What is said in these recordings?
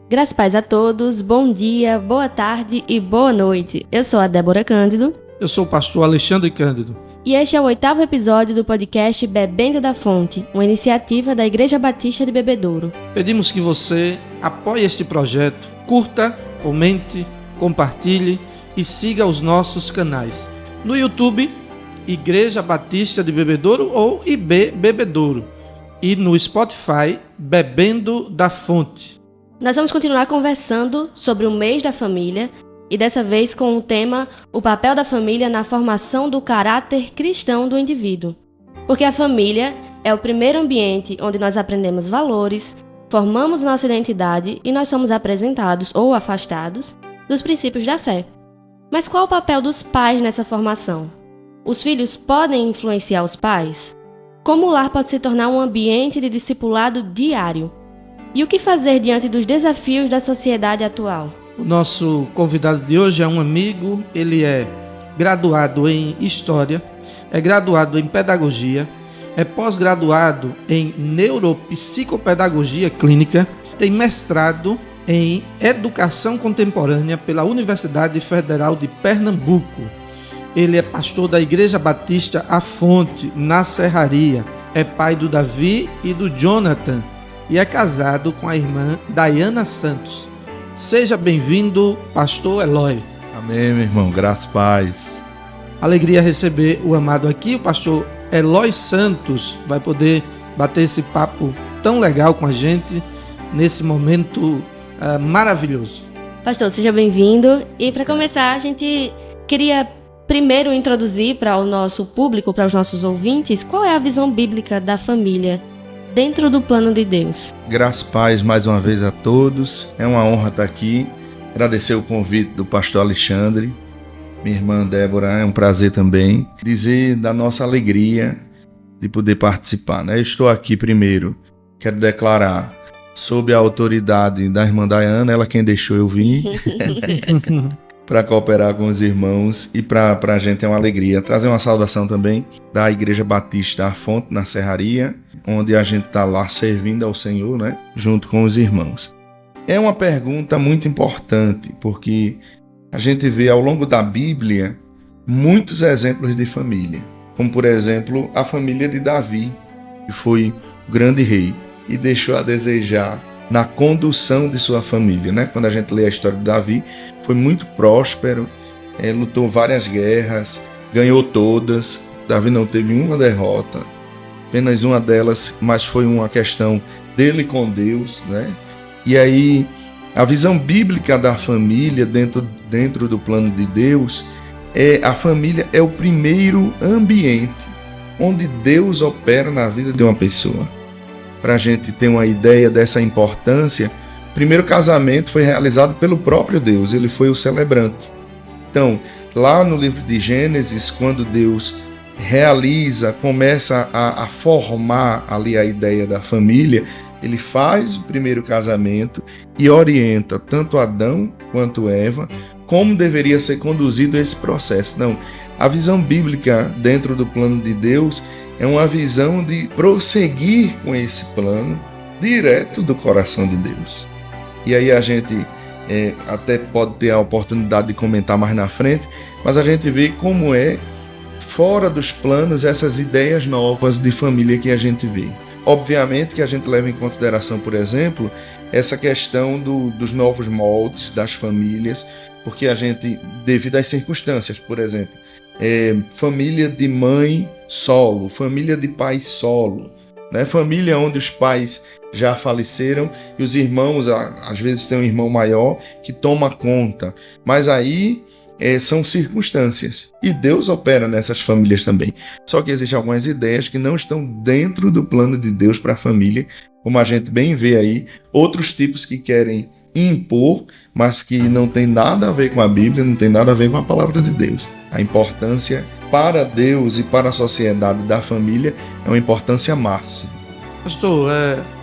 Graças e paz a todos, bom dia, boa tarde e boa noite. Eu sou a Débora Cândido. Eu sou o pastor Alexandre Cândido. E este é o 8º episódio do podcast Bebendo da Fonte, uma iniciativa da Igreja Batista de Bebedouro. Pedimos que você apoie este projeto, curta, comente, compartilhe e siga os nossos canais. No YouTube, Igreja Batista de Bebedouro ou IB Bebedouro. E no Spotify, Bebendo da Fonte. Nós vamos continuar conversando sobre o mês da família e dessa vez com o tema O papel da família na formação do caráter cristão do indivíduo. Porque a família é o primeiro ambiente onde nós aprendemos valores, formamos nossa identidade e nós somos apresentados ou afastados dos princípios da fé. Mas qual o papel dos pais nessa formação? Os filhos podem influenciar os pais? Como o lar pode se tornar um ambiente de discipulado diário? E o que fazer diante dos desafios da sociedade atual? O nosso convidado de hoje é um amigo, ele é graduado em História, é graduado em Pedagogia, é pós-graduado em Neuropsicopedagogia Clínica, tem mestrado em Educação Contemporânea pela Universidade Federal de Pernambuco. Ele é pastor da Igreja Batista A Fonte, na Serraria, é pai do Davi e do Jonathan, e é casado com a irmã Dayana Santos. Seja bem-vindo, pastor Eloy. Amém, meu irmão. Graças e paz. Alegria receber o amado aqui. O pastor Eloy Santos vai poder bater esse papo tão legal com a gente nesse momento maravilhoso. Pastor, seja bem-vindo. E para começar, a gente queria primeiro introduzir para o nosso público, para os nossos ouvintes, qual é a visão bíblica da família dentro do plano de Deus. Graças e paz mais uma vez a todos. É uma honra estar aqui. Agradecer o convite do pastor Alexandre, minha irmã Débora, é um prazer também. Dizer da nossa alegria de poder participar, né? Eu estou aqui primeiro, quero declarar, sob a autoridade da irmã Dayana, ela quem deixou eu vir, para cooperar com os irmãos e para a gente é uma alegria. Trazer uma saudação também da Igreja Batista A Fonte, na Serraria, onde a gente está lá servindo ao Senhor, né? Junto com os irmãos. É uma pergunta muito importante, porque a gente vê ao longo da Bíblia muitos exemplos de família, como por exemplo a família de Davi, que foi o grande rei e deixou a desejar na condução de sua família, né? Quando a gente lê a história de Davi, foi muito próspero, lutou várias guerras, ganhou todas. Davi não teve uma derrota, apenas uma delas, mas foi uma questão dele com Deus, né? E aí, a visão bíblica da família dentro do plano de Deus, a família é o primeiro ambiente onde Deus opera na vida de uma pessoa. Para a gente ter uma ideia dessa importância, o primeiro casamento foi realizado pelo próprio Deus, ele foi o celebrante. Então, lá no livro de Gênesis, quando Deus começa a formar ali a ideia da família, ele faz o primeiro casamento e orienta tanto Adão quanto Eva como deveria ser conduzido esse processo. Não, a visão bíblica dentro do plano de Deus é uma visão de prosseguir com esse plano direto do coração de Deus. E aí a gente até pode ter a oportunidade de comentar mais na frente, mas a gente vê como é fora dos planos essas ideias novas de família que a gente vê. Obviamente que a gente leva em consideração, por exemplo, essa questão dos novos moldes das famílias, porque a gente, devido às circunstâncias, por exemplo, família de mãe solo, família de pai solo, né? Família onde os pais já faleceram e os irmãos, às vezes tem um irmão maior que toma conta, mas aí são circunstâncias e Deus opera nessas famílias também. Só que existem algumas ideias que não estão dentro do plano de Deus para a família, como a gente bem vê aí, outros tipos que querem impor, mas que não tem nada a ver com a Bíblia, não tem nada a ver com a palavra de Deus. A importância para Deus e para a sociedade da família é uma importância máxima. Pastor,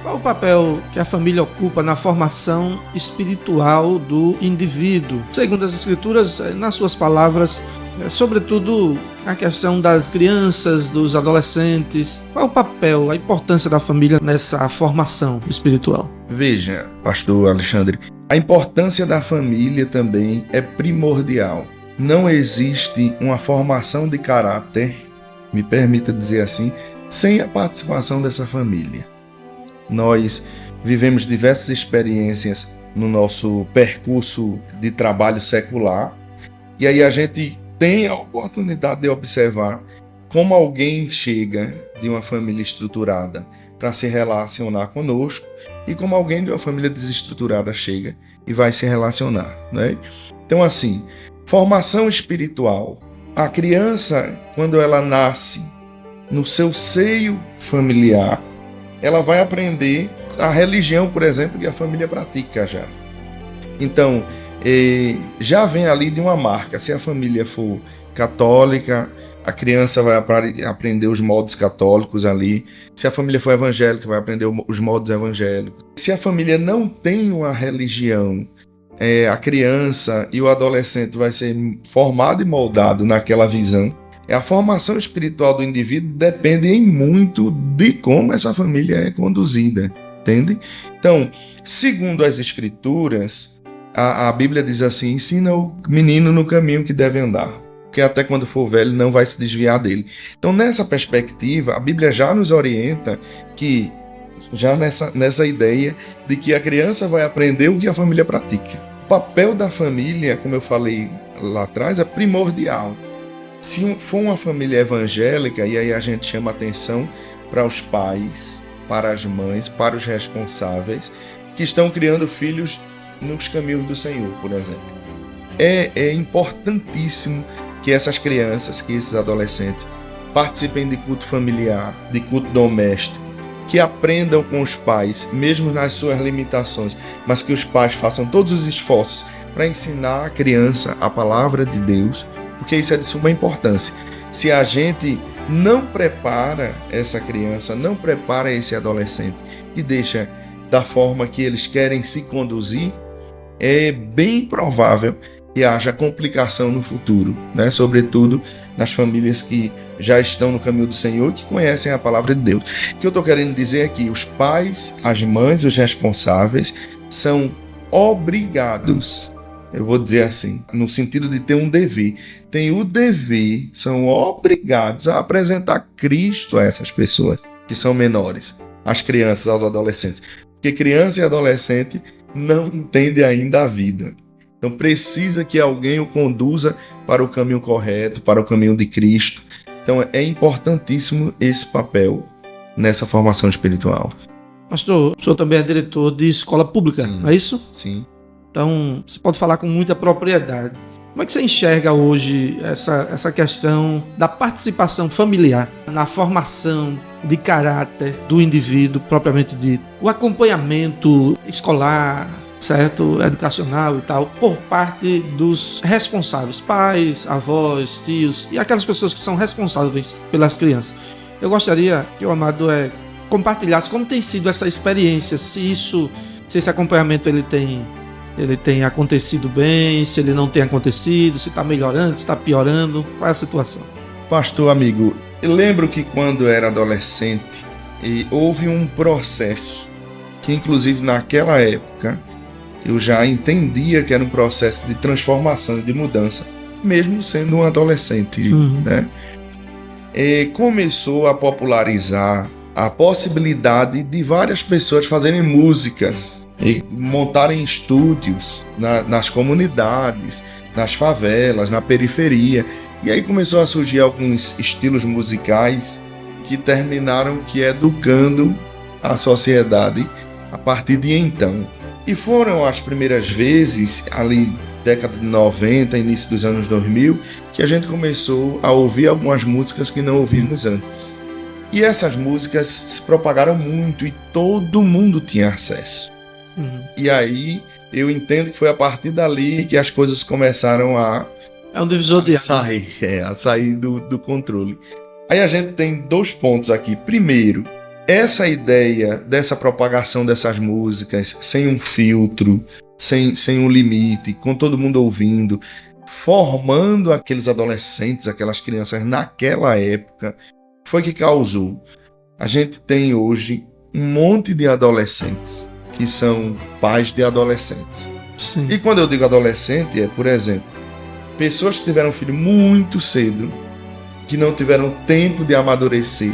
qual o papel que a família ocupa na formação espiritual do indivíduo? Segundo as Escrituras, nas suas palavras, sobretudo a questão das crianças, dos adolescentes. Qual o papel, a importância da família nessa formação espiritual? Veja, pastor Alexandre, A importância da família também é primordial. Não existe uma formação de caráter, me permita dizer assim, sem a participação dessa família. Nós vivemos diversas experiências no nosso percurso de trabalho secular, e aí a gente tem a oportunidade de observar como alguém chega de uma família estruturada para se relacionar conosco e como alguém de uma família desestruturada chega e vai se relacionar, né? Então, assim, formação espiritual. A criança, quando ela nasce no seu seio familiar, ela vai aprender a religião, por exemplo, que a família pratica já. Então, já vem ali de uma marca. Se a família for católica, a criança vai aprender os modos católicos ali. Se a família for evangélica, vai aprender os modos evangélicos. Se a família não tem uma religião, a criança e o adolescente vai ser formado e moldado naquela visão. A formação espiritual do indivíduo depende em muito de como essa família é conduzida, entende? Então, segundo as Escrituras, a Bíblia diz assim: ensina o menino no caminho que deve andar, porque até quando for velho não vai se desviar dele. Então, nessa perspectiva, a Bíblia já nos orienta que, já nessa ideia de que a criança vai aprender o que a família pratica. O papel da família, como eu falei lá atrás, é primordial. Se for uma família evangélica, e aí a gente chama atenção para os pais, para as mães, para os responsáveis, que estão criando filhos nos caminhos do Senhor, por exemplo. É importantíssimo que essas crianças, que esses adolescentes, participem de culto familiar, de culto doméstico, que aprendam com os pais, mesmo nas suas limitações, mas que os pais façam todos os esforços para ensinar a criança a palavra de Deus, porque isso é de suma importância. Se a gente não prepara essa criança, não prepara esse adolescente e deixa da forma que eles querem se conduzir, é bem provável que haja complicação no futuro, né? Sobretudo nas famílias que já estão no caminho do Senhor e que conhecem a palavra de Deus. O que eu estou querendo dizer é que os pais, as mães, os responsáveis são obrigados, eu vou dizer assim, no sentido de ter um dever. Tem o dever, são obrigados a apresentar Cristo a essas pessoas que são menores, às crianças, aos adolescentes. Porque criança e adolescente não entendem ainda a vida. Então precisa que alguém o conduza para o caminho correto, para o caminho de Cristo. Então é importantíssimo esse papel nessa formação espiritual. Pastor, o senhor também é diretor de escola pública, Sim. não é isso? Sim. Então, você pode falar com muita propriedade. Como é que você enxerga hoje essa questão da participação familiar na formação de caráter do indivíduo propriamente dito? O acompanhamento escolar, certo? Educacional e tal, por parte dos responsáveis, pais, avós, tios e aquelas pessoas que são responsáveis pelas crianças. Eu gostaria que o Amado compartilhasse como tem sido essa experiência, se esse acompanhamento ele tem acontecido bem, se ele não tem acontecido, se está melhorando, se está piorando, qual é a situação? Pastor amigo, eu lembro que quando eu era adolescente, houve um processo que inclusive naquela época eu já entendia que era um processo de transformação e de mudança, mesmo sendo um adolescente, né? E começou a popularizar a possibilidade de várias pessoas fazerem músicas e montarem estúdios nas comunidades, nas favelas, na periferia. E aí começou a surgir alguns estilos musicais que terminaram educando a sociedade a partir de então. E foram as primeiras vezes, ali década de 90, início dos anos 2000, que a gente começou a ouvir algumas músicas que não ouvíamos antes. E essas músicas se propagaram muito e todo mundo tinha acesso. E aí eu entendo que foi a partir dali que as coisas começaram a um divisor de sair do controle. Aí a gente tem 2 pontos aqui. Primeiro, essa ideia dessa propagação dessas músicas sem um filtro, sem um limite, com todo mundo ouvindo, formando aqueles adolescentes, aquelas crianças naquela época, foi que causou. A gente tem hoje um monte de adolescentes que são pais de adolescentes. Sim. E quando eu digo adolescente, é, por exemplo, pessoas que tiveram filho muito cedo, que não tiveram tempo de amadurecer,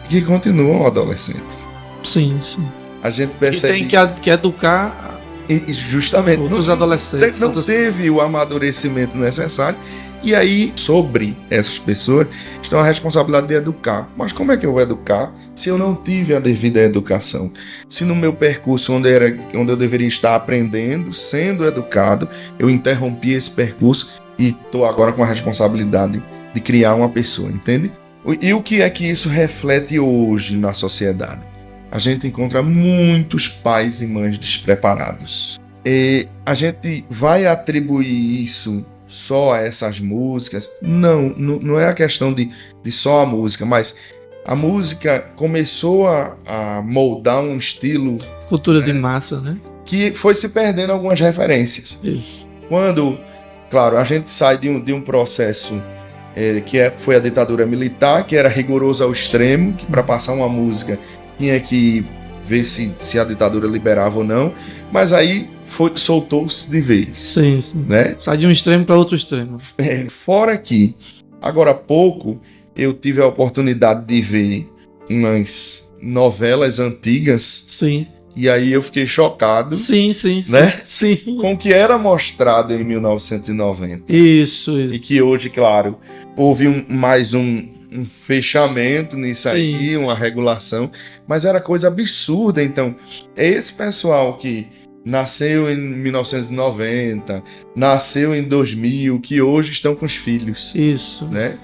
que continuam adolescentes. Sim, sim. A gente E percebe tem que educar justamente outros adolescentes. não teve o amadurecimento necessário. E aí, sobre essas pessoas, está a responsabilidade de educar. Mas como é que eu vou educar se eu não tive a devida educação? Se no meu percurso, onde eu deveria estar aprendendo, sendo educado, eu interrompi esse percurso e estou agora com a responsabilidade de criar uma pessoa, entende? E o que é que isso reflete hoje na sociedade? A gente encontra muitos pais e mães despreparados. E a gente vai atribuir isso só a essas músicas? Não é a questão de só a música, mas a música começou a moldar um estilo Cultura de massa, né? que foi se perdendo algumas referências. Isso. Quando, claro, a gente sai de um processo foi a ditadura militar, que era rigoroso ao extremo, que para passar uma música tinha que ver se a ditadura liberava ou não, mas aí soltou-se de vez. Sim, sim. Né? Sai de um extremo para outro extremo. Fora que, agora há pouco, eu tive a oportunidade de ver umas novelas antigas. Sim. E aí eu fiquei chocado. Sim, sim, sim. Né? Sim. Com o que era mostrado em 1990. Isso. E que hoje, claro, houve mais um fechamento nisso aí, uma regulação, mas era coisa absurda. Então, é esse pessoal que nasceu em 1990, nasceu em 2000, que hoje estão com os filhos. Isso. Né?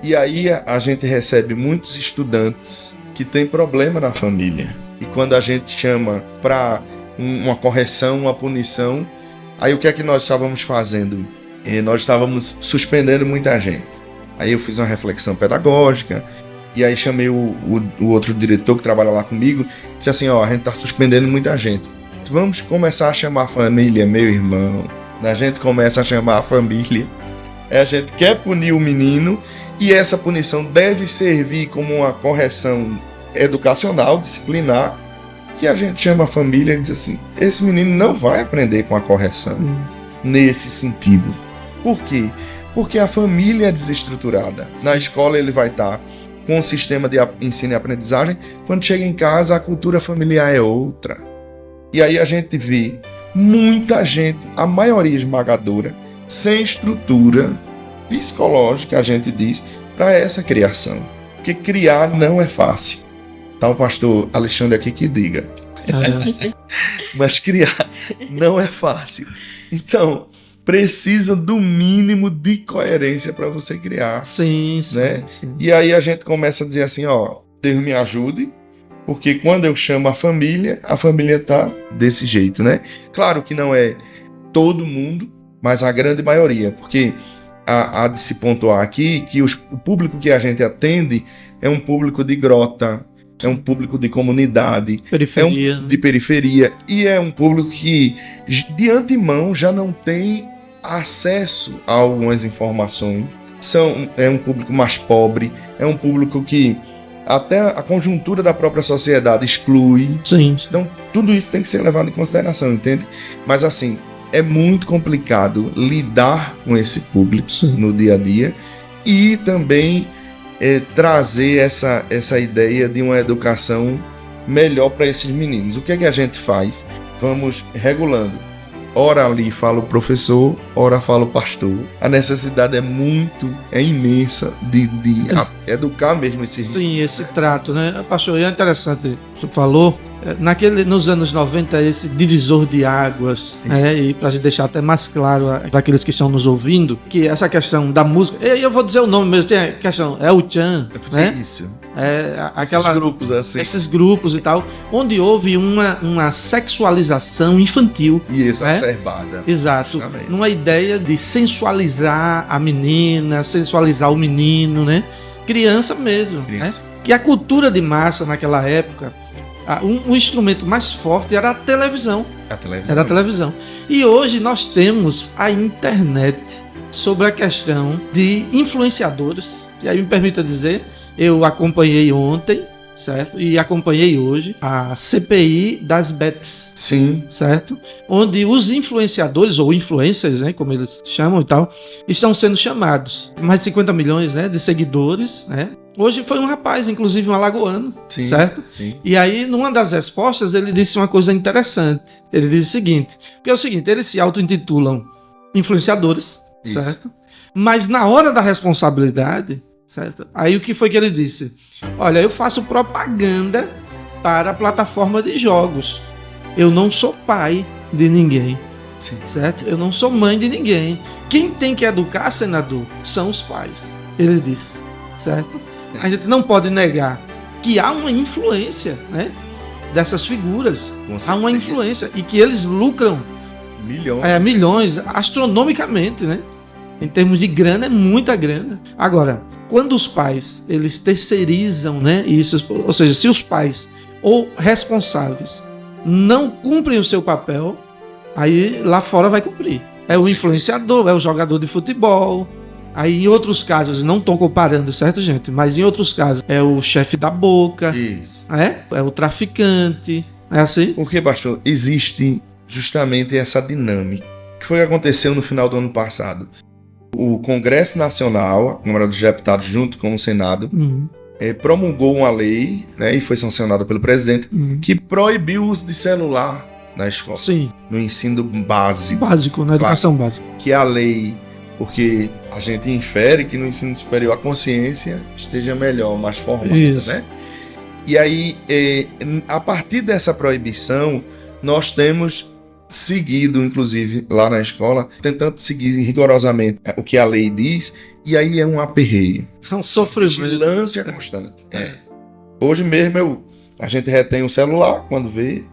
E aí a gente recebe muitos estudantes que têm problema na família. E quando a gente chama para uma correção, uma punição, aí o que é que nós estávamos fazendo? Nós estávamos suspendendo muita gente. Aí eu fiz uma reflexão pedagógica, e aí chamei o outro diretor que trabalha lá comigo, disse assim, a gente está suspendendo muita gente. Vamos começar a chamar a família, meu irmão. Quando a gente começa a chamar a família, a gente quer punir o menino, e essa punição deve servir como uma correção educacional, disciplinar, que a gente chama a família e diz assim, esse menino não vai aprender com a correção nesse sentido. Por quê? Porque a família é desestruturada. Sim. Na escola ele vai estar com um sistema de ensino e aprendizagem, quando chega em casa a cultura familiar é outra. E aí a gente vê muita gente, a maioria esmagadora, sem estrutura psicológica, a gente diz, para essa criação. Porque criar não é fácil. Tá o pastor Alexandre aqui que diga. Mas criar não é fácil. Então, precisa do mínimo de coerência para você criar. Sim, né? Sim. E aí a gente começa a dizer assim, Deus me ajude, porque quando eu chamo a família tá desse jeito, né? Claro que não é todo mundo, mas a grande maioria, porque há de se pontuar aqui que o público que a gente atende é um público de grota, é um público de comunidade, periferia, de periferia, e é um público que de antemão já não tem acesso a algumas informações. É um público mais pobre, é um público que até a conjuntura da própria sociedade exclui. Sim. Então, tudo isso tem que ser levado em consideração, entende? Mas assim, é muito complicado lidar com esse público no dia a dia e também trazer essa ideia de uma educação melhor para esses meninos. O que é que a gente faz? Vamos regulando. Ora ali fala o professor, ora fala o pastor. A necessidade é imensa de educar mesmo esse... Sim, esse trato, né? Pastor, é interessante, você falou, nos anos 90, esse divisor de águas, né? E para deixar até mais claro para aqueles que estão nos ouvindo, que essa questão da música, eu vou dizer o nome mesmo, tem a questão, é o Chan, né? Isso. Esses grupos assim. Esses grupos e tal, onde houve uma sexualização infantil. E exacerbada. Exato. Justamente. Numa ideia de sensualizar a menina, sensualizar o menino, né? Criança mesmo. Né? Que a cultura de massa naquela época, o instrumento mais forte era a televisão. Era a televisão. E hoje nós temos a internet sobre a questão de influenciadores. E aí me permita dizer, eu acompanhei ontem certo? E acompanhei hoje a CPI das bets, Sim. certo? Onde os influenciadores, ou influencers, né, como eles chamam e tal, estão sendo chamados. Mais de 50 milhões, né, de seguidores, né? Hoje foi um rapaz, inclusive um alagoano, Sim, certo? sim. E aí, numa das respostas, ele disse uma coisa interessante. Ele disse o seguinte, que é o seguinte, eles se auto-intitulam influenciadores, Isso. certo? Mas na hora da responsabilidade, certo? Aí o que foi que ele disse? Olha, eu faço propaganda para a plataforma de jogos. Eu não sou pai de ninguém, Sim. certo? Eu não sou mãe de ninguém. Quem tem que educar, senador, são os pais. Ele disse, certo? A gente não pode negar que há uma influência, né, dessas figuras. Com Há uma certeza. influência e que eles lucram Milhões. milhões astronomicamente, né? Em termos de grana, é muita grana. Agora, quando os pais, eles terceirizam, né, isso, ou seja, se os pais ou responsáveis não cumprem o seu papel, aí lá fora vai cumprir. É o influenciador, é o jogador de futebol. Aí em outros casos, não estou comparando, certo, gente? Mas em outros casos, é o chefe da boca, Isso. é o traficante, é assim? Porque, pastor, existe justamente essa dinâmica. O que foi que aconteceu no final do ano passado? O Congresso Nacional, a Câmara dos Deputados, junto com o Senado, promulgou uma lei, né, e foi sancionada pelo presidente, que proibiu o uso de celular na escola, Sim, no ensino básico. básico, na educação básica. Que a lei, porque a gente infere que no ensino superior a consciência esteja melhor, mais formada, Isso. né? E aí, a partir dessa proibição, nós temos seguido, inclusive, lá na escola, tentando seguir rigorosamente o que a lei diz, e aí é um aperreio. É um sofrimento. Vigilância constante. Hoje mesmo a gente retém o celular quando vê,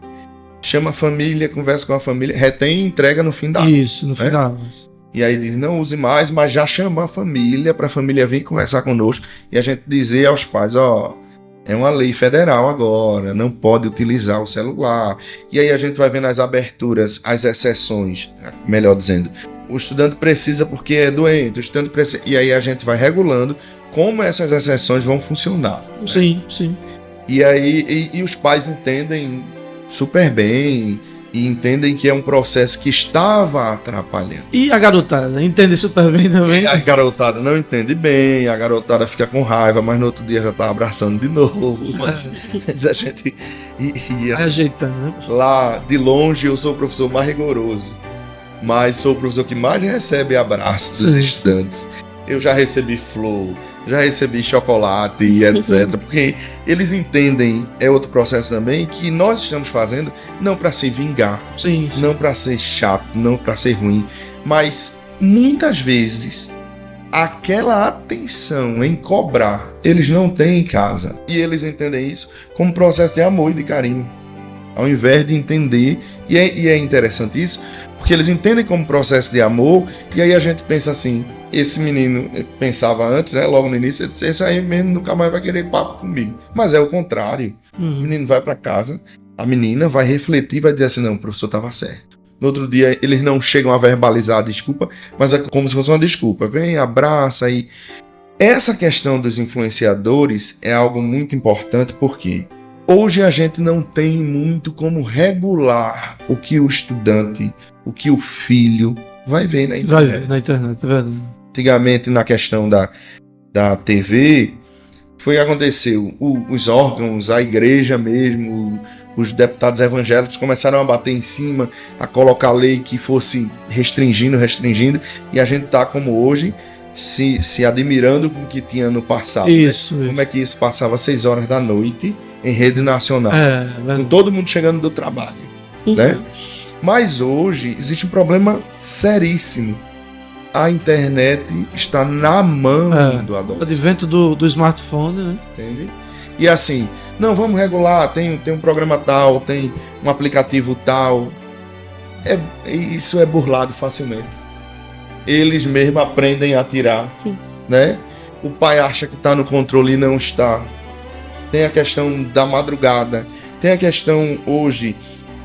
chama a família, conversa com a família, retém e entrega no fim da aula. Isso, no final. E aí diz, não use mais, mas já chama a família para a família vir conversar conosco e a gente dizer aos pais, é uma lei federal agora, não pode utilizar o celular. E aí a gente vai vendo as aberturas, as exceções, melhor dizendo. O estudante precisa porque é doente, o estudante precisa... E aí a gente vai regulando como essas exceções vão funcionar. Sim, sim. E aí e os pais entendem super bem e entendem que é um processo que estava atrapalhando. E a garotada, entende super bem também? A garotada não entende bem, a garotada fica com raiva, mas no outro dia já tá abraçando de novo. Mas a gente... E assim, Ajeitando, né? lá de longe eu sou o professor mais rigoroso, mas sou o professor que mais recebe abraço dos Sim. estudantes. Eu já recebi flor, já recebi chocolate e etc. Porque eles entendem, é outro processo também, que nós estamos fazendo não para se vingar, Sim, sim. não para ser chato, não para ser ruim, mas muitas vezes aquela atenção em cobrar eles não têm em casa. E eles entendem isso como processo de amor e de carinho, ao invés de entender, e é interessante isso, porque eles entendem como processo de amor, e aí a gente pensa assim, esse menino pensava antes, né, logo no início, ele disse, esse aí mesmo nunca mais vai querer papo comigo. Mas é o contrário. O menino vai para casa, a menina vai refletir, vai dizer assim, não, o professor estava certo. No outro dia, eles não chegam a verbalizar a desculpa, mas é como se fosse uma desculpa. Vem, abraça e... Essa questão dos influenciadores é algo muito importante, porque hoje a gente não tem muito como regular o que o estudante, o que o filho vai ver na Vai internet. ver na internet, é verdade. Antigamente, na questão da TV, foi que aconteceu. Os órgãos, a igreja mesmo, os deputados evangélicos começaram a bater em cima, a colocar lei que fosse restringindo, e a gente tá como hoje, se admirando com o que tinha no passado. Isso, né? isso. Como é que isso passava às 6 horas da noite em rede nacional, É, com verdade. todo mundo chegando do trabalho, né? Mas hoje existe um problema seríssimo. A internet está na mão do O adolescente. advento do smartphone, né? Entende? E assim, não, vamos regular, tem um programa tal, tem um aplicativo tal. Isso é burlado facilmente. Eles mesmos aprendem a tirar, Sim. né? O pai acha que está no controle e não está. Tem a questão da madrugada. Tem a questão hoje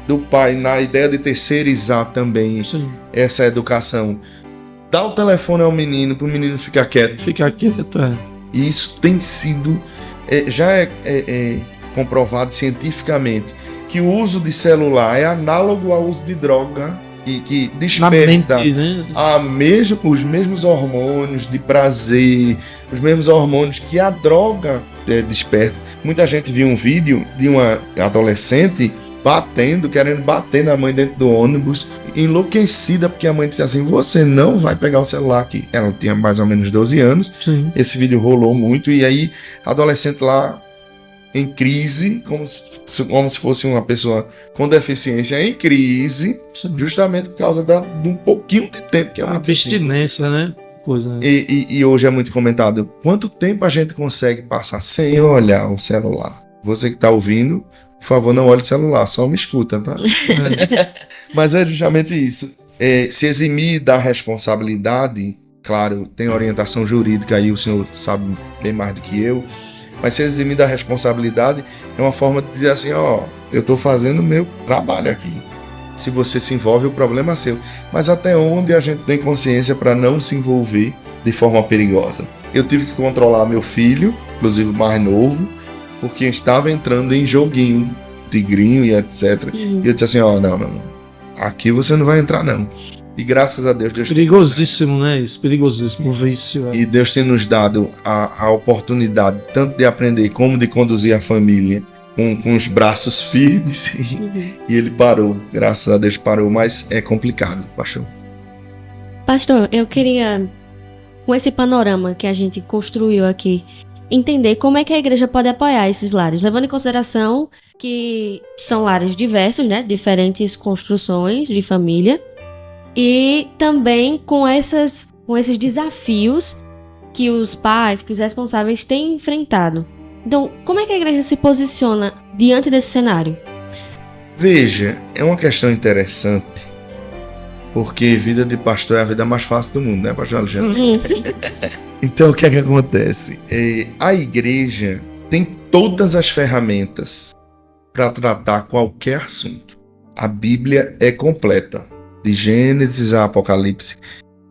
do pai na ideia de terceirizar também Sim. essa educação. Dá o telefone ao menino para o menino ficar quieto. Ficar quieto, é. E isso tem sido... comprovado cientificamente que o uso de celular é análogo ao uso de droga e que desperta mente, né? os mesmos hormônios de prazer, os mesmos hormônios que a droga desperta. Muita gente viu um vídeo de uma adolescente querendo bater na mãe dentro do ônibus, enlouquecida, porque a mãe disse assim: você não vai pegar o celular aqui. Ela tinha mais ou menos 12 anos. Sim. Esse vídeo rolou muito, e aí a adolescente lá em crise, como se fosse uma pessoa com deficiência em crise, Sim. justamente por causa de um pouquinho de tempo que a mãe disse assim. Abstinência, né? Coisa, né? E hoje é muito comentado: quanto tempo a gente consegue passar sem olhar o celular? Você que está ouvindo, por favor, não olhe o celular, só me escuta, tá? Mas é justamente isso. Se eximir da responsabilidade, claro, tem orientação jurídica aí, o senhor sabe bem mais do que eu, mas se eximir da responsabilidade é uma forma de dizer assim: ó, eu estou fazendo o meu trabalho aqui. Se você se envolve, o problema é seu. Mas até onde a gente tem consciência para não se envolver de forma perigosa? Eu tive que controlar meu filho, inclusive o mais novo, porque estava entrando em joguinho, tigrinho e etc. E eu disse assim: ó, não, aqui você não vai entrar não. E graças a Deus, Perigosíssimo, né? Isso, perigosíssimo, vício. E Deus tem nos dado a oportunidade tanto de aprender como de conduzir a família com os braços firmes. E ele parou, graças a Deus parou, mas é complicado, pastor. Pastor, eu queria, com esse panorama que a gente construiu aqui, entender como é que a igreja pode apoiar esses lares, levando em consideração que são lares diversos, né? Diferentes construções de família, e também com esses desafios que os pais, que os responsáveis têm enfrentado. Então, como é que a igreja se posiciona diante desse cenário? Veja, é uma questão interessante, porque vida de pastor é a vida mais fácil do mundo, né, pastor Alexandre? Então, o que é que acontece? A igreja tem todas as ferramentas para tratar qualquer assunto. A Bíblia é completa, de Gênesis a Apocalipse.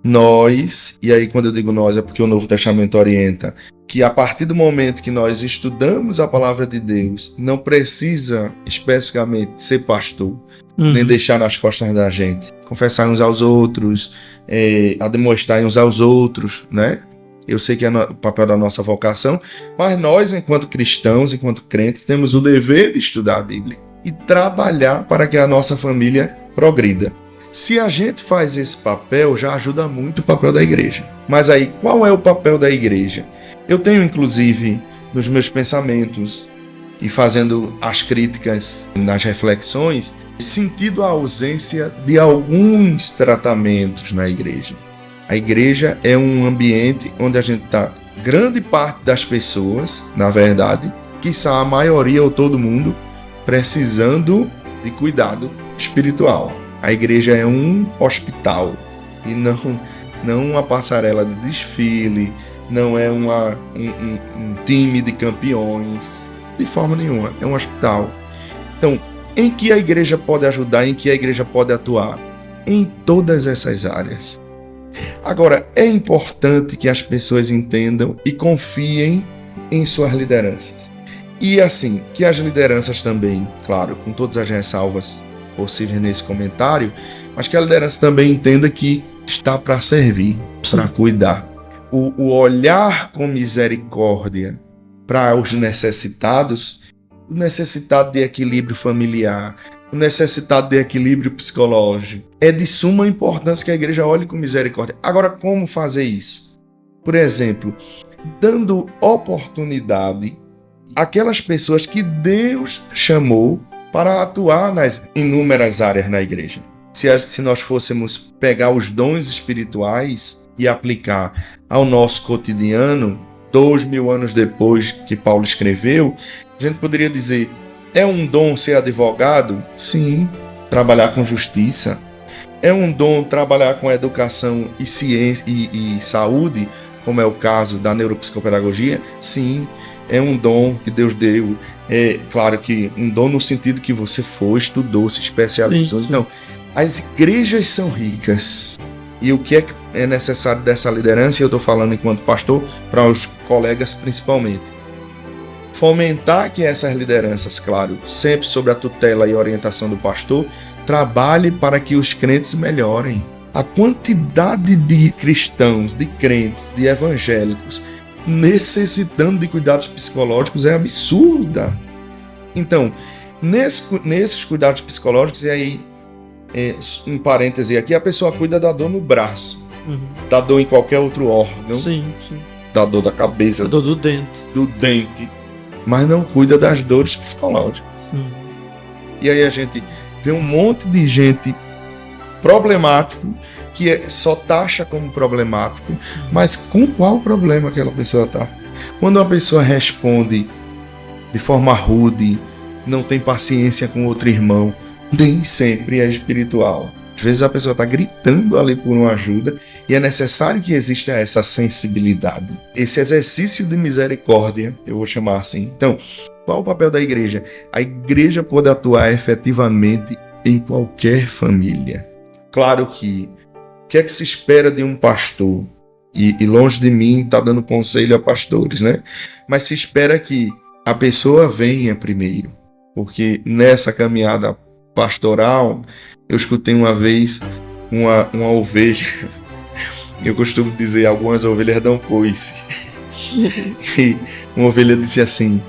Nós, e aí quando eu digo nós é porque o Novo Testamento orienta, que a partir do momento que nós estudamos a palavra de Deus, não precisa especificamente ser pastor, nem deixar nas costas da gente. Confessar uns aos outros, demonstrar uns aos outros, né? Eu sei que é o papel da nossa vocação, mas nós, enquanto cristãos, enquanto crentes, temos o dever de estudar a Bíblia e trabalhar para que a nossa família progrida. Se a gente faz esse papel, já ajuda muito o papel da igreja. Mas aí, qual é o papel da igreja? Eu tenho, inclusive, nos meus pensamentos e fazendo as críticas nas reflexões, sentido a ausência de alguns tratamentos na igreja. A igreja é um ambiente onde a gente está, grande parte das pessoas, na verdade, quiçá a maioria ou todo mundo, precisando de cuidado espiritual. A igreja é um hospital e não uma passarela de desfile, não é um time de campeões, de forma nenhuma, é um hospital. Então, em que a igreja pode ajudar, em que a igreja pode atuar? Em todas essas áreas. Agora, é importante que as pessoas entendam e confiem em suas lideranças. E assim, que as lideranças também, claro, com todas as ressalvas possíveis nesse comentário, mas que a liderança também entenda que está para servir, para cuidar. O olhar com misericórdia para os necessitados, o necessitado de equilíbrio familiar, o necessitado de equilíbrio psicológico, é de suma importância que a igreja olhe com misericórdia. Agora, como fazer isso? Por exemplo, dando oportunidade àquelas pessoas que Deus chamou para atuar nas inúmeras áreas na igreja. Se nós fôssemos pegar os dons espirituais e aplicar ao nosso cotidiano, 2000 anos depois que Paulo escreveu, a gente poderia dizer: é um dom ser advogado? Sim. Trabalhar com justiça. É um dom trabalhar com educação e ciência e saúde, como é o caso da neuropsicopedagogia? Sim. É um dom que Deus deu. É claro que um dom no sentido que você foi, estudou, se especializou. Sim. Então, as igrejas são ricas. E o que é necessário dessa liderança, e eu estou falando enquanto pastor, para os colegas principalmente. fomentar que essas lideranças, claro, sempre sob a tutela e orientação do pastor, trabalhe para que os crentes melhorem. A quantidade de cristãos, de crentes, de evangélicos necessitando de cuidados psicológicos é absurda. Então, nesses cuidados psicológicos, e aí, um parêntese aqui, a pessoa cuida da dor no braço, da dor em qualquer outro órgão, Sim. da dor da cabeça, A dor do dente. do dente, mas não cuida das dores psicológicas. E aí a gente vê um monte de gente problemático que só taxa como problemático, mas com qual problema aquela pessoa está? Quando uma pessoa responde de forma rude, não tem paciência com outro irmão, nem sempre é espiritual. Às vezes a pessoa está gritando ali por uma ajuda e é necessário que exista essa sensibilidade, esse exercício de misericórdia, eu vou chamar assim. Então, qual o papel da igreja? A igreja pode atuar efetivamente em qualquer família. Claro que o que é que se espera de um pastor? E longe de mim estar dando conselho a pastores, né? Mas se espera que a pessoa venha primeiro, porque nessa caminhada pastoral, eu escutei uma vez uma ovelha, eu costumo dizer, algumas ovelhas dão coice, e uma ovelha disse assim: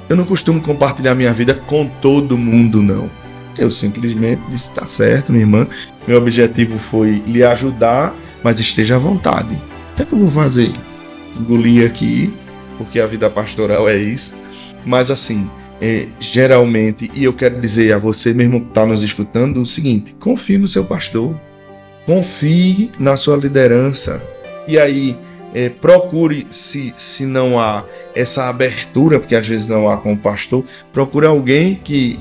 eu não costumo compartilhar minha vida com todo mundo, não. Eu simplesmente disse: tá certo, minha irmã, meu objetivo foi lhe ajudar, mas esteja à vontade. O que é que eu vou fazer? Engolir aqui, porque a vida pastoral é isso. Mas assim, geralmente, e eu quero dizer a você mesmo que está nos escutando o seguinte: confie no seu pastor, confie na sua liderança. E aí, procure, se não há essa abertura, porque às vezes não há com o pastor, procure alguém que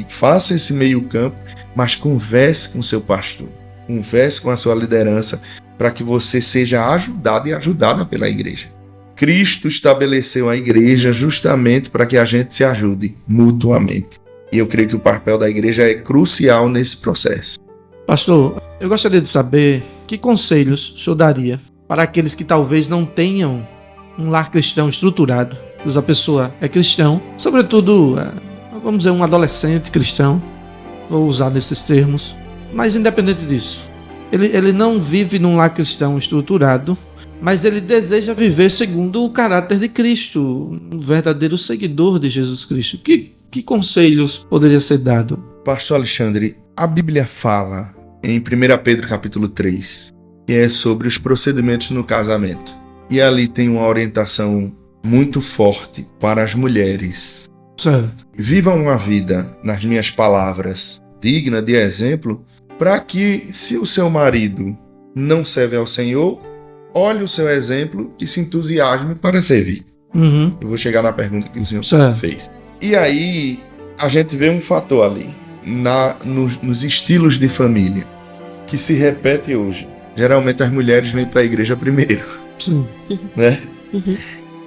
faça esse meio campo, mas converse com o seu pastor, converse com a sua liderança, para que você seja ajudado e ajudada pela igreja. Cristo estabeleceu a igreja justamente para que a gente se ajude mutuamente. E eu creio que o papel da igreja é crucial nesse processo. Pastor, eu gostaria de saber que conselhos o senhor daria para aqueles que talvez não tenham um lar cristão estruturado. A pessoa é cristão, sobretudo, vamos dizer, um adolescente cristão, vou usar nesses termos, mas independente disso, ele não vive num lar cristão estruturado, mas ele deseja viver segundo o caráter de Cristo, um verdadeiro seguidor de Jesus Cristo. Que conselhos poderia ser dado? Pastor Alexandre, a Bíblia fala em 1 Pedro capítulo 3, que é sobre os procedimentos no casamento. E ali tem uma orientação muito forte para as mulheres. Certo. Vivam uma vida, nas minhas palavras, digna de exemplo, para que, se o seu marido não serve ao Senhor, olhe o seu exemplo e se entusiasme para servir. Eu vou chegar na pergunta que o senhor fez. E aí, a gente vê um fator ali, nos estilos de família, que se repete hoje. Geralmente as mulheres vêm para a igreja primeiro. Sim. Né?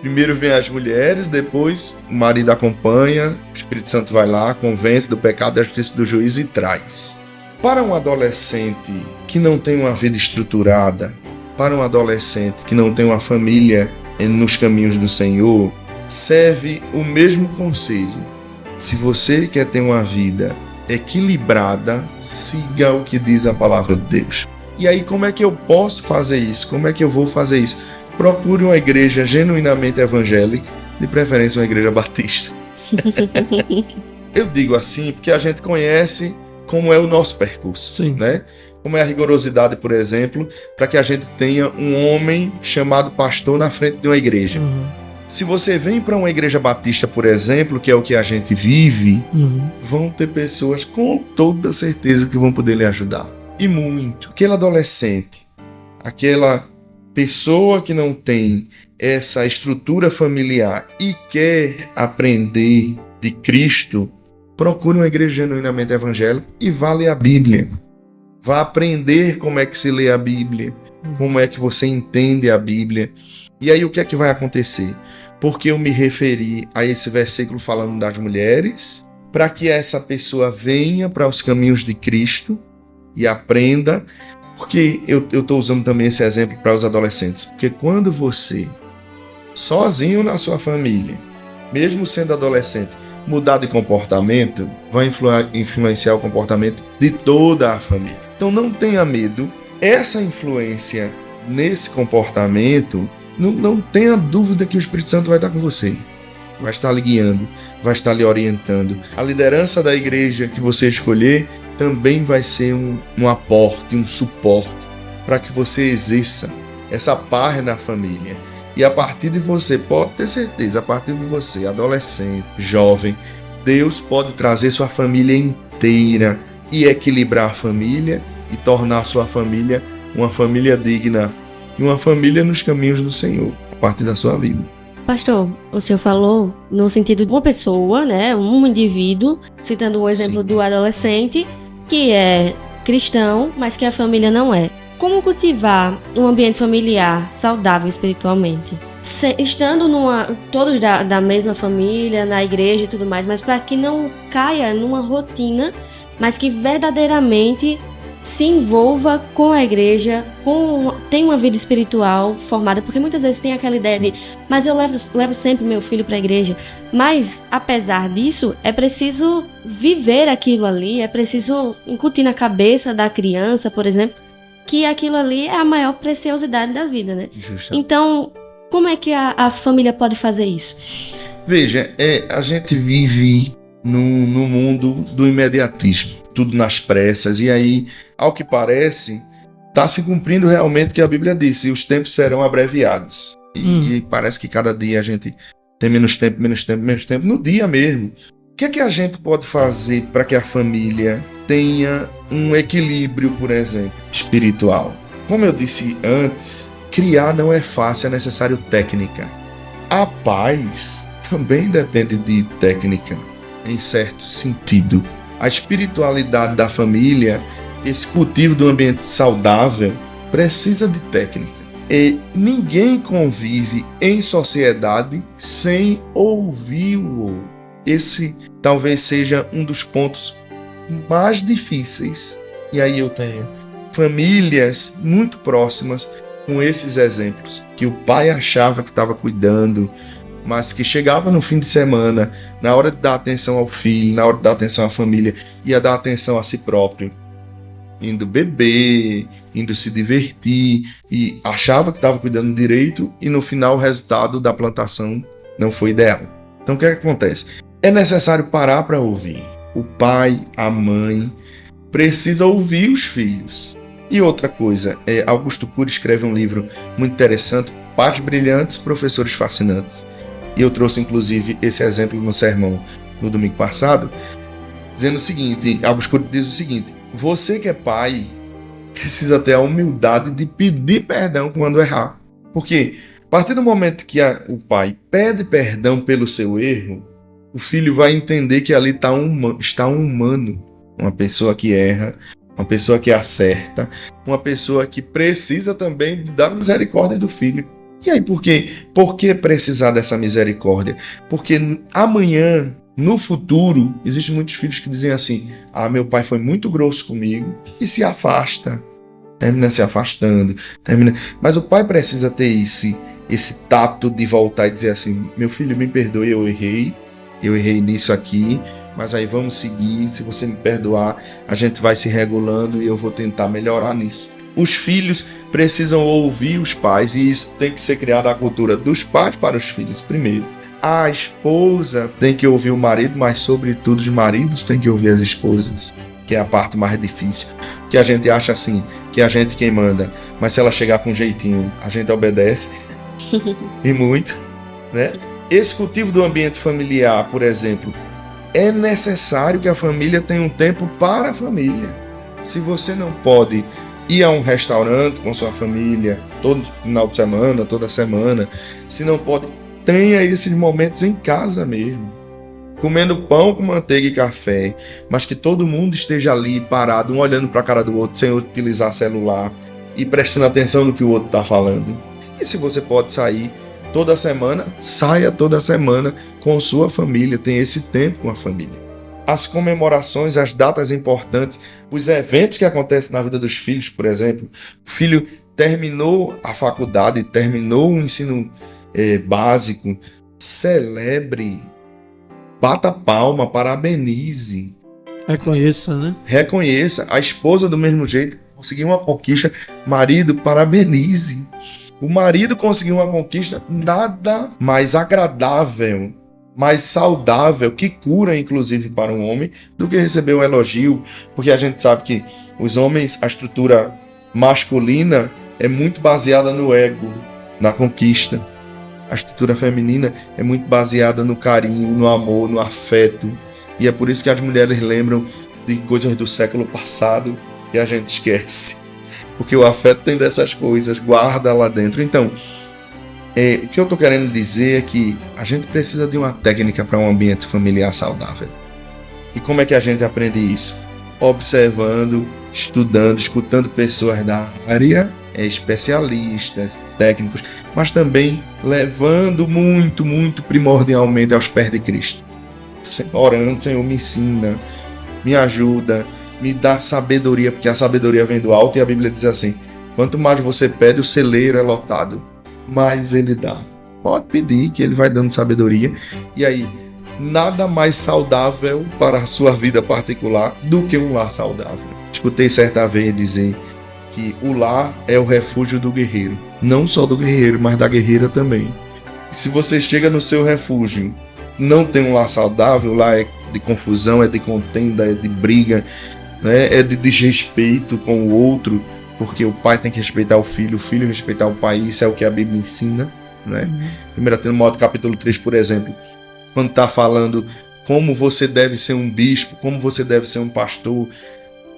Primeiro vem as mulheres, depois o marido acompanha, o Espírito Santo vai lá, convence do pecado, da justiça do juiz e traz. Para um adolescente que não tem uma vida estruturada, para um adolescente que não tem uma família nos caminhos do Senhor, serve o mesmo conselho. Se você quer ter uma vida equilibrada, siga o que diz a palavra de Deus. E aí, como é que eu posso fazer isso? Como é que eu vou fazer isso? Procure uma igreja genuinamente evangélica, de preferência uma igreja batista. Eu digo assim porque a gente conhece como é o nosso percurso, sim, né? Como é a rigorosidade, por exemplo, para que a gente tenha um homem chamado pastor na frente de uma igreja. Se você vem para uma igreja batista, por exemplo, que é o que a gente vive, vão ter pessoas com toda certeza que vão poder lhe ajudar. E muito. Aquele adolescente, aquela pessoa que não tem essa estrutura familiar e quer aprender de Cristo, procure uma igreja genuinamente evangélica e vá ler a Bíblia. Vá aprender como é que se lê a Bíblia, como é que você entende a Bíblia. E aí o que é que vai acontecer? Porque eu me referi a esse versículo falando das mulheres, para que essa pessoa venha para os caminhos de Cristo e aprenda. Porque eu estou usando também esse exemplo para os adolescentes. Porque quando você, sozinho na sua família, mesmo sendo adolescente, mudar de comportamento, vai influenciar o comportamento de toda a família. Então não tenha medo. Essa influência nesse comportamento, não tenha dúvida que o Espírito Santo vai estar com você. Vai estar lhe guiando, vai estar lhe orientando. A liderança da igreja que você escolher também vai ser um aporte, um suporte para que você exerça essa paz na família. E a partir de você, pode ter certeza, a partir de você, adolescente, jovem, Deus pode trazer sua família inteira e equilibrar a família e tornar sua família uma família digna e uma família nos caminhos do Senhor, a partir da sua vida. Pastor, o senhor falou no sentido de uma pessoa, né, um indivíduo, citando o exemplo do adolescente, que é cristão, mas que a família não é. Como cultivar um ambiente familiar saudável espiritualmente? Estando todos da mesma família, na igreja e tudo mais, mas para que não caia numa rotina, mas que verdadeiramente se envolva com a igreja, tem uma vida espiritual formada, porque muitas vezes tem aquela ideia de, mas eu levo sempre meu filho para a igreja. Mas, apesar disso, é preciso viver aquilo ali, é preciso incutir na cabeça da criança, por exemplo, que aquilo ali é a maior preciosidade da vida, né? Justamente. Então, como é que a família pode fazer isso? Veja, a gente vive no mundo do imediatismo, tudo nas pressas, e aí, ao que parece, está se cumprindo realmente o que a Bíblia disse, os tempos serão abreviados. E parece que cada dia a gente tem menos tempo, no dia mesmo. O que é que a gente pode fazer para que a família tenha um equilíbrio, por exemplo, espiritual? Como eu disse antes, criar não é fácil, é necessário técnica. A paz também depende de técnica, em certo sentido. A espiritualidade da família, esse cultivo do ambiente saudável, precisa de técnica. E ninguém convive em sociedade sem ouvir o outro. Esse talvez seja um dos pontos mais difíceis. E aí eu tenho famílias muito próximas com esses exemplos, que o pai achava que estava cuidando, mas que chegava no fim de semana, na hora de dar atenção ao filho, na hora de dar atenção à família, ia dar atenção a si próprio, indo beber, indo se divertir, e achava que estava cuidando direito, e no final o resultado da plantação não foi ideal. Então o que acontece? É necessário parar para ouvir. O pai, a mãe, precisa ouvir os filhos. E outra coisa, Augusto Cury escreve um livro muito interessante, Pais Brilhantes, Professores Fascinantes. E eu trouxe, inclusive, esse exemplo no sermão no domingo passado, dizendo o seguinte, Augusto Cury diz o seguinte: você que é pai, precisa ter a humildade de pedir perdão quando errar. Porque, a partir do momento que o pai pede perdão pelo seu erro, o filho vai entender que ali está um humano, uma pessoa que erra, uma pessoa que acerta, uma pessoa que precisa também da misericórdia do filho. E aí, por que precisar dessa misericórdia? Porque amanhã, no futuro, existem muitos filhos que dizem assim: meu pai foi muito grosso comigo, e se afasta, termina se afastando, Mas o pai precisa ter esse tato de voltar e dizer assim: meu filho, me perdoe, eu errei nisso aqui, mas aí vamos seguir, se você me perdoar, a gente vai se regulando e eu vou tentar melhorar nisso. Os filhos precisam ouvir os pais, e isso tem que ser criada a cultura dos pais para os filhos primeiro. A esposa tem que ouvir o marido, mas sobretudo os maridos têm que ouvir as esposas, que é a parte mais difícil, que a gente acha assim, que é a gente quem manda, mas se ela chegar com jeitinho, a gente obedece, e muito, né? Esse cultivo do ambiente familiar, por exemplo, é necessário que a família tenha um tempo para a família. Se você não pode ir a um restaurante com sua família todo final de semana, toda semana, se não pode, tenha esses momentos em casa mesmo, comendo pão com manteiga e café, mas que todo mundo esteja ali parado, um olhando para a cara do outro sem utilizar celular e prestando atenção no que o outro está falando. E se você pode sair toda semana, saia toda semana com sua família, tenha esse tempo com a família. As comemorações, as datas importantes, os eventos que acontecem na vida dos filhos, por exemplo, o filho terminou a faculdade, terminou o ensino básico, celebre, bata palma, parabenize. Reconheça, né? Reconheça. A esposa, do mesmo jeito, conseguiu uma conquista. Marido, parabenize. O marido conseguiu uma conquista, nada mais agradável, mais saudável, que cura, inclusive, para um homem, do que receber um elogio. Porque a gente sabe que os homens, a estrutura masculina é muito baseada no ego, na conquista. A estrutura feminina é muito baseada no carinho, no amor, no afeto. E é por isso que as mulheres lembram de coisas do século passado que a gente esquece. Porque o afeto tem dessas coisas, guarda lá dentro. Então, o que eu estou querendo dizer é que a gente precisa de uma técnica para um ambiente familiar saudável. E como é que a gente aprende isso? Observando, estudando, escutando pessoas da área, especialistas, técnicos, mas também levando muito, muito primordialmente aos pés de Cristo. Orando, Senhor, me ensina, me ajuda, me dá sabedoria, porque a sabedoria vem do alto e a Bíblia diz assim: quanto mais você pede, o celeiro é lotado, mais ele dá. Pode pedir que ele vai dando sabedoria. E aí, nada mais saudável para a sua vida particular do que um lar saudável. Escutei certa vez dizer que o lar é o refúgio do guerreiro. Não só do guerreiro, mas da guerreira também. E se você chega no seu refúgio, não tem um lar saudável, lá é de confusão, é de contenda, é de briga, né? É de desrespeito com o outro, porque o pai tem que respeitar o filho respeitar o pai, isso é o que a Bíblia ensina, né? 1 Timóteo capítulo 3, por exemplo, quando está falando como você deve ser um bispo, como você deve ser um pastor,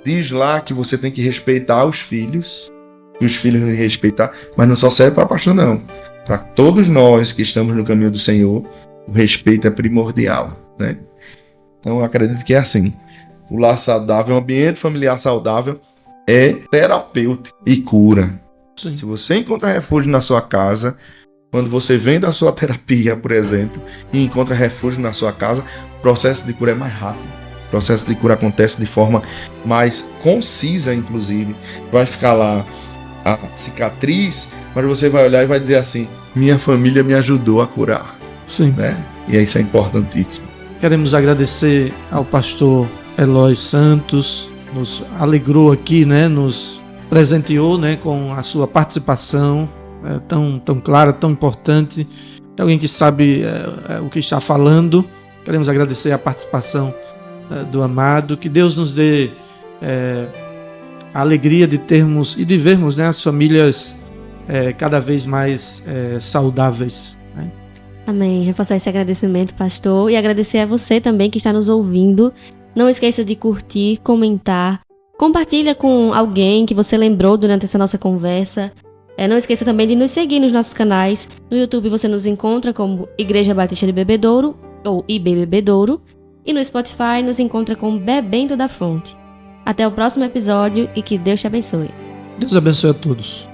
diz lá que você tem que respeitar os filhos, e os filhos vão respeitar, mas não só serve para pastor, não. Para todos nós que estamos no caminho do Senhor, o respeito é primordial, né? Então eu acredito que é assim. O lar saudável, o ambiente familiar saudável é terapêutico e cura. Sim. Se você encontra refúgio na sua casa, quando você vem da sua terapia, por exemplo, e encontra refúgio na sua casa, o processo de cura é mais rápido. O processo de cura acontece de forma mais concisa, inclusive. Vai ficar lá a cicatriz, mas você vai olhar e vai dizer assim: minha família me ajudou a curar. Sim. Né? E isso é importantíssimo. Queremos agradecer ao pastor Eloy Santos, nos alegrou aqui, né? Nos presenteou, né? Com a sua participação tão clara, tão importante. É alguém que sabe o que está falando. Queremos agradecer a participação do amado. Que Deus nos dê a alegria de termos e de vermos, né, as famílias cada vez mais saudáveis. Né? Amém. Reforçar esse agradecimento, pastor, e agradecer a você também que está nos ouvindo. Não esqueça de curtir, comentar, compartilha com alguém que você lembrou durante essa nossa conversa. Não esqueça também de nos seguir nos nossos canais. No YouTube você nos encontra como Igreja Batista de Bebedouro ou IB Bebedouro, e no Spotify nos encontra como Bebendo da Fonte. Até o próximo episódio e que Deus te abençoe. Deus abençoe a todos.